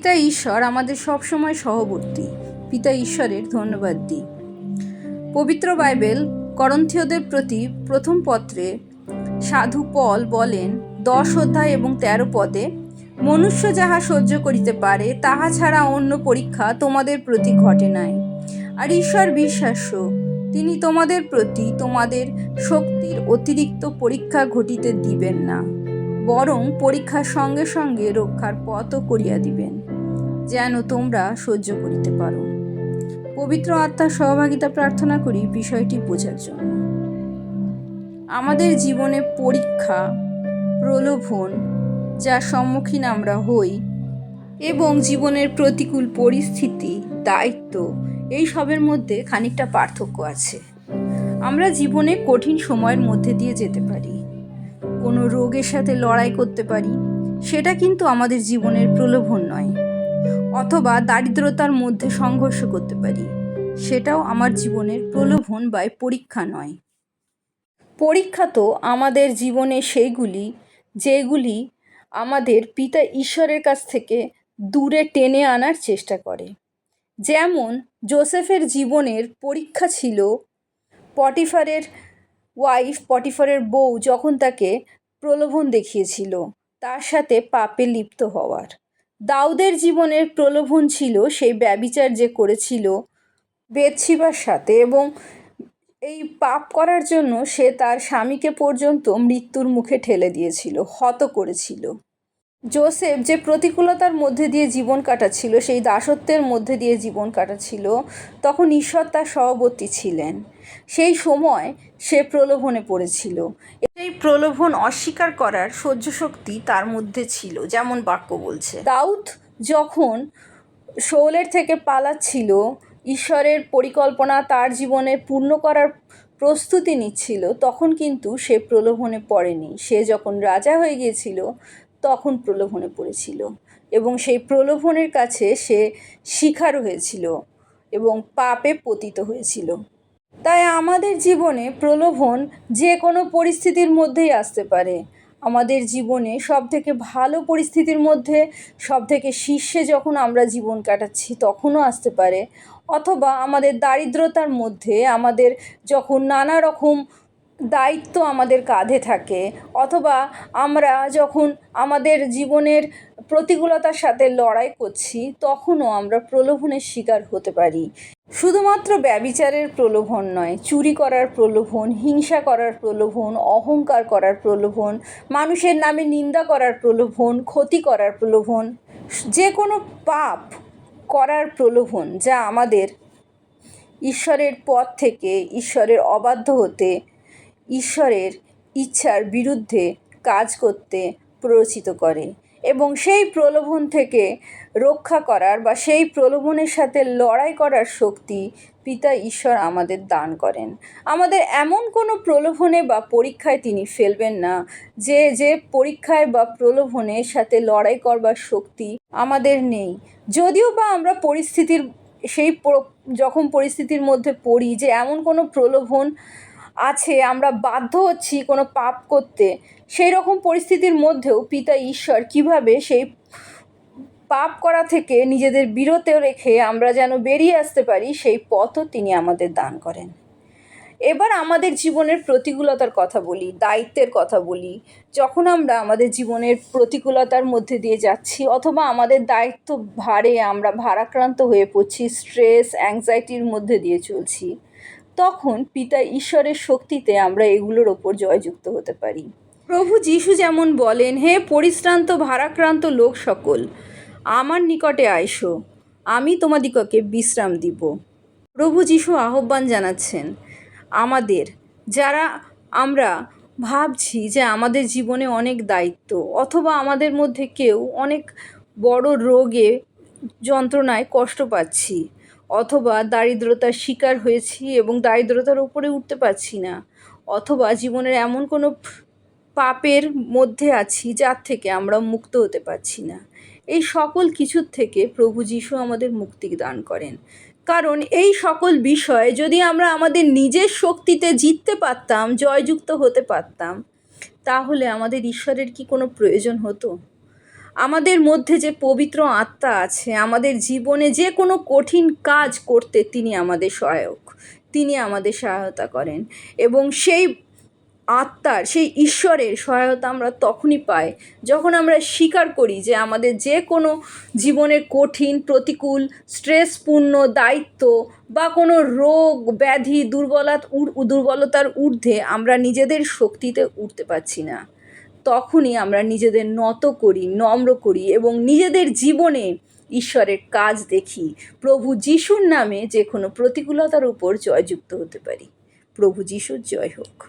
পিতা ঈশ্বর আমাদের সবসময় সহবর্তী। পিতা ঈশ্বরের ধন্যবাদ দিই। পবিত্র বাইবেল করন্থীয়দের প্রতি প্রথম পত্রে সাধু পল বলেন 10 অধ্যায় এবং 13 পদে, মনুষ্য যাহা সহ্য করিতে পারে তাহা ছাড়া অন্য পরীক্ষা তোমাদের প্রতি ঘটে নাই। আর ঈশ্বর বিশ্বাস্য, তিনি তোমাদের প্রতি তোমাদের শক্তির অতিরিক্ত পরীক্ষা ঘটিতে দিবেন না, বরং পরীক্ষার সঙ্গে সঙ্গে রক্ষার পথও করিয়া দিবেন, যেন তোমরা সহ্য করিতে পারো। পবিত্র আত্মার সহভাগিতা প্রার্থনা করি বিষয়টি বোঝার জন্য। আমাদের জীবনে পরীক্ষা, প্রলোভন যার সম্মুখীন আমরা হই এবং জীবনের প্রতিকূল পরিস্থিতি, দায়িত্ব, এই সবের মধ্যে খানিকটা পার্থক্য আছে। আমরা জীবনে কঠিন সময়ের মধ্যে দিয়ে যেতে পারি, কোনো রোগের সাথে লড়াই করতে পারি, সেটা কিন্তু আমাদের জীবনের প্রলোভন নয়। অথবা দারিদ্রতার মধ্যে সংঘর্ষ করতে পারি, সেটাও আমার জীবনের প্রলোভন বা পরীক্ষা নয়। পরীক্ষা তো আমাদের জীবনে সেইগুলি যেগুলি আমাদের পিতা ঈশ্বরের কাছ থেকে দূরে টেনে আনার চেষ্টা করে। যেমন যোসেফের জীবনের পরীক্ষা ছিল পটিফারের পটিফারের বউ যখন তাকে প্রলোভন দেখিয়েছিল তার সাথে পাপে লিপ্ত হওয়ার। দাউদের জীবনের প্রলোভন ছিল সেই ব্যভিচার যে করেছিল বেতশিবার সাথে, এবং এই পাপ করার জন্য সে তার স্বামীকে পর্যন্ত মৃত্যুর মুখে ঠেলে দিয়েছিল, হত করেছিল। যোসেফ যে প্রতিকূলতার মধ্যে দিয়ে জীবন কাটাচ্ছিল, সেই দাসত্বের মধ্যে দিয়ে জীবন কাটাচ্ছিল, তখন ঈশ্বর তার সহবর্তী ছিলেন। সেই সময় সে প্রলোভনে পড়েছিল। এই প্রলোভন অস্বীকার করার সহ্য শক্তি তার মধ্যে ছিল, যেমন বাক্য বলছে। দাউদ যখন শাউলের থেকে পালাচ্ছিল, ঈশ্বরের পরিকল্পনা তার জীবনে পূর্ণ করার প্রস্তুতি নিচ্ছিল, তখন কিন্তু সে প্রলোভনে পড়েনি। সে যখন রাজা হয়ে গিয়েছিল তখন প্রলোভনে পড়েছিল, এবং সেই প্রলোভনের কাছে সে শিকার হয়েছিল এবং পাপে পতিত হয়েছিল। তাই আমাদের জীবনে প্রলোভন যে কোনো পরিস্থিতির মধ্যেই আসতে পারে। আমাদের জীবনে সবথেকে ভালো পরিস্থিতির মধ্যে, সবথেকে শীর্ষে যখন আমরা জীবন কাটাচ্ছি তখনও আসতে পারে, অথবা আমাদের দারিদ্রতার মধ্যে, আমাদের যখন নানা রকম দায়িত্ব আমাদের কাঁধে থাকে, অথবা আমরা যখন আমাদের জীবনের প্রতিকূলতার সাথে লড়াই করছি, তখনও আমরা প্রলোভনের শিকার হতে পারি। শুধুমাত্র ব্যভিচারের প্রলোভন নয়, চুরি করার প্রলোভন, হিংসা করার প্রলোভন, অহংকার করার প্রলোভন, মানুষের নামে নিন্দা করার প্রলোভন, ক্ষতি করার প্রলোভন, যে কোনো পাপ করার প্রলোভন যা আমাদের ঈশ্বরের পথ থেকে, ঈশ্বরের অবাধ্য হতে, ঈশ্বরের ইচ্ছার বিরুদ্ধে কাজ করতে প্ররোচিত করে। এবং সেই প্রলোভন থেকে রক্ষা করার বা সেই প্রলোভনের সাথে লড়াই করার শক্তি পিতা ঈশ্বর আমাদের দান করেন। আমাদের এমন কোনো প্রলোভনে বা পরীক্ষায় তিনি ফেলবেন না যে পরীক্ষায় বা প্রলোভনের সাথে লড়াই করবার শক্তি আমাদের নেই। যদিও বা আমরা যখন পরিস্থিতির মধ্যে পড়ি যে এমন কোনো প্রলোভন আছে, আমরা বাধ্য হচ্ছি কোনো পাপ করতে, সেই রকম পরিস্থিতির মধ্যেও পিতা ঈশ্বর কিভাবে সেই পাপ করা থেকে নিজেদের বিরত রেখে আমরা যেন বেরিয়ে আসতে পারি, সেই পথও তিনি আমাদের দান করেন। এবার আমাদের জীবনের প্রতিকূলতার কথা বলি, দায়িত্বের কথা বলি। যখন আমরা আমাদের জীবনের প্রতিকূলতার মধ্যে দিয়ে যাচ্ছি, অথবা আমাদের দায়িত্ব ভারে আমরা ভারাক্রান্ত হয়ে পড়ছি, স্ট্রেস, অ্যাংজাইটির মধ্যে দিয়ে চলছি, তখন পিতা ঈশ্বরের শক্তিতে আমরা এগুলোর ওপর জয়যুক্ত হতে পারি। প্রভু যীশু যেমন বলেন, হে পরিশ্রান্ত ভারাক্রান্ত লোক সকল, আমার নিকটে আইসো, আমি তোমাদিগকে বিশ্রাম দিব। প্রভু যীশু আহ্বান জানাচ্ছেন আমাদের, যারা আমরা ভাবছি যে আমাদের জীবনে অনেক দায়িত্ব, অথবা আমাদের মধ্যে কেউ অনেক বড় রোগে যন্ত্রণায় কষ্ট পাচ্ছি, অথবা দারিদ্রতার শিকার হয়েছি এবং দারিদ্রতার উপরে উঠতে পারছি না, অথবা জীবনের এমন কোনো পাপের মধ্যে আছি যার থেকে আমরা মুক্ত হতে পারছি না। এই সকল কিছুর থেকে প্রভু যীশু আমাদের মুক্তি দান করেন। কারণ এই সকল বিষয় যদি আমরা আমাদের নিজের শক্তিতে জিততে পারতাম, জয়যুক্ত হতে পারতাম, তাহলে আমাদের ঈশ্বরের কি কোনো প্রয়োজন হতো? আমাদের মধ্যে যে পবিত্র আত্মা আছে, আমাদের জীবনে যে কোনো কঠিন কাজ করতে তিনি আমাদের সহায়ক, তিনি আমাদের সহায়তা করেন। এবং সেই আত্মার, সেই ঈশ্বরের সহায়তা আমরা তখনই পাই যখন আমরা স্বীকার করি যে আমাদের যে কোনো জীবনের কঠিন, প্রতিকূল, স্ট্রেসপূর্ণ দায়িত্ব বা কোনো রোগ ব্যাধি, দুর্বলতার ঊর্ধ্বে আমরা নিজেদের শক্তিতে উঠতে পারছি না। তখনই আমরা নিজেদের নত করি, নম্র করি এবং নিজেদের জীবনে ঈশ্বরের কাজ দেখি। প্রভু যিশুর নামে যে কোনো প্রতিকূলতার উপর জয়যুক্ত হতে পারি। প্রভু যিশুর জয় হোক।